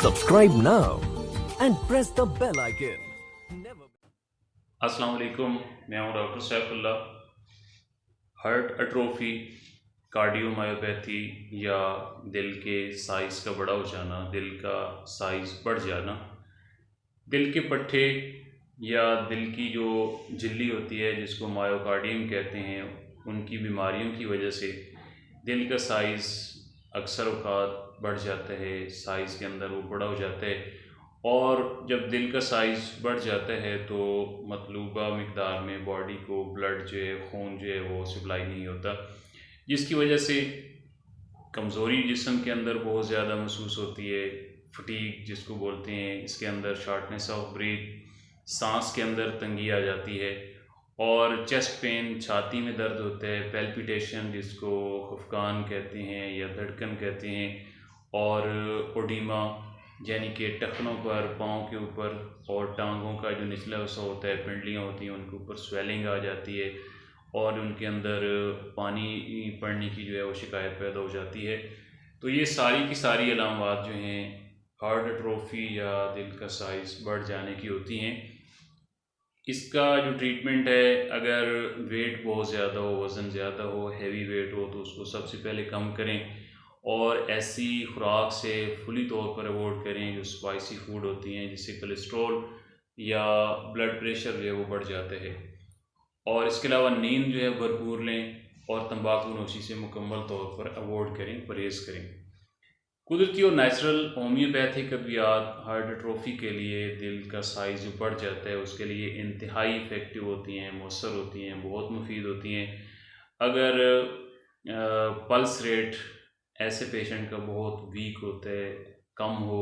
Subscribe now and press the bell icon. Never. अस्सलाम वालेकुम, मैं हूँ doctor Saifullah. Heart atrophy, cardiomyopathy या दिल के साइज़ का बड़ा हो जाना, दिल का साइज़ बढ़ जाना, दिल के पट्टे या दिल की जो झिल्ली होती है जिसको मायोकार्डियम कहते हैं, उनकी बीमारियों की वजह से दिल का साइज़ अक्सर औक़ात बढ़ जाता है, साइज़ के अंदर वो बड़ा हो जाता है। और जब दिल का साइज़ बढ़ जाता है तो मतलूबा मिक़दार में बॉडी को ब्लड जो है, खून जो है वो सप्लाई नहीं होता, जिसकी वजह से कमज़ोरी जिस्म के अंदर बहुत ज़्यादा महसूस होती है। फटीग जिसको बोलते हैं, इसके अंदर शॉर्टनेस ऑफ ब्रीथ, सांस के अंदर तंगी आ जाती है और चेस्ट पेन, छाती में दर्द होता है, पैल्पिटेशन जिसको खफकान कहते हैं या धड़कन कहते हैं, और ओडीमा यानी कि टखनों पर, पाँव के ऊपर और टांगों का जो निचला हिस्सा होता है, पिंडलियाँ होती हैं, उनके ऊपर स्वेलिंग आ जाती है और उनके अंदर पानी पड़ने की जो है वो शिकायत पैदा हो जाती है। तो ये सारी की सारी अलामत जो हैं हार्ट अट्रोफी या दिल का साइज़ बढ़ जाने की होती हैं। इसका जो ट्रीटमेंट है, अगर वेट बहुत ज़्यादा हो, वज़न ज़्यादा हो, हैवी वेट हो, तो उसको सबसे पहले कम करें और ऐसी खुराक से फुली तौर पर अवॉइड करें जो स्पाइसी फूड होती हैं, जिससे कोलेस्ट्रॉल या ब्लड प्रेशर जो है वो बढ़ जाता है। और इसके अलावा नींद जो है भरपूर लें और तंबाकू नोशी से मुकम्मल तौर पर अवॉइड करें, परहेज़ करें। कुदरती और नेचुरल होम्योपैथिक अद्वियात हार्ट अट्रोफी के लिए दिल का साइज़ जो बढ़ जाता है उसके लिए इंतहाई इफ़ेक्टिव होती हैं, मौसर होती हैं, बहुत मुफीद होती हैं। अगर पल्स रेट ऐसे पेशेंट का बहुत वीक होता है, कम हो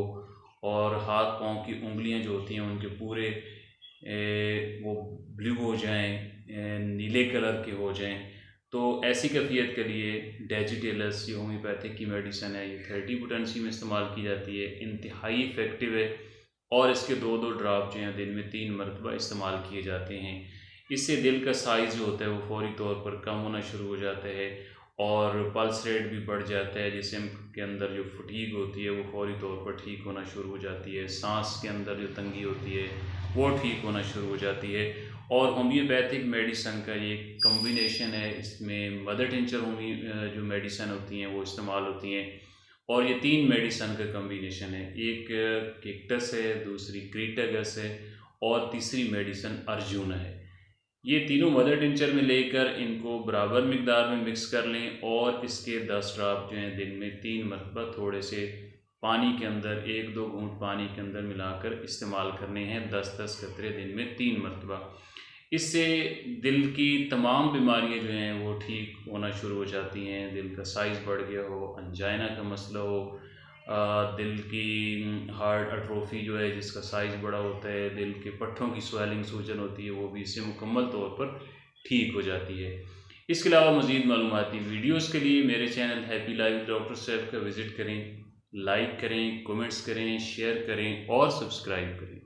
और हाथ पाँव की उंगलियां जो होती हैं उनके पूरे वो ब्लू हो जाएं, नीले कलर के हो जाएं, तो ऐसी कैफियत के लिए डेजिटेलस ये होम्योपैथिक की मेडिसिन है, ये 30 पोटेंसी में इस्तेमाल की जाती है, इंतहाई इफ़ेक्टिव है और इसके 2-2 ड्रॉप जो हैं दिन में 3 मरतबा इस्तेमाल किए जाते हैं। इससे दिल का साइज़ जो होता है वो फौरी तौर पर कम होना शुरू हो जाता है और पल्स रेट भी बढ़ जाता है, जिस्म के अंदर जो फटीग होती है वो फौरी तौर पर ठीक होना शुरू हो जाती है, सांस के अंदर जो तंगी होती है वो ठीक होना शुरू हो जाती है। और होम्योपैथिक मेडिसिन का ये कम्बिनेशन है, इसमें मदर टिंचर जो मेडिसिन होती हैं वो इस्तेमाल होती हैं और ये 3 मेडिसिन का कम्बिनेशन है, एक कैक्टस है, दूसरी क्रीटागस है और तीसरी मेडिसिन अर्जुना है। ये तीनों मदर टिंचर में लेकर इनको बराबर मिकदार में मिक्स कर लें और इसके 10 ड्रॉप जो हैं दिन में 3 मरतबा थोड़े से पानी के अंदर 1-2 घूंट पानी के अंदर मिलाकर इस्तेमाल करने हैं, 10-10 कतरे दिन में 3 मरतबा। इससे दिल की तमाम बीमारियां जो हैं वो ठीक होना शुरू हो जाती हैं। दिल का साइज़ बढ़ गया हो, अंजाइना का मसला हो, दिल की हार्ट अट्रोफी जो है जिसका साइज़ बड़ा होता है, दिल के पट्ठों की स्वेलिंग, सूजन होती है, वो भी इससे मुकम्मल तौर पर ठीक हो जाती है। इसके अलावा मज़ीद मालूमाती वीडियोज़ के लिए मेरे channel happy life doctor Saif का विज़िट करें, लाइक करें, कमेंट्स करें, शेयर करें और सब्सक्राइब करें।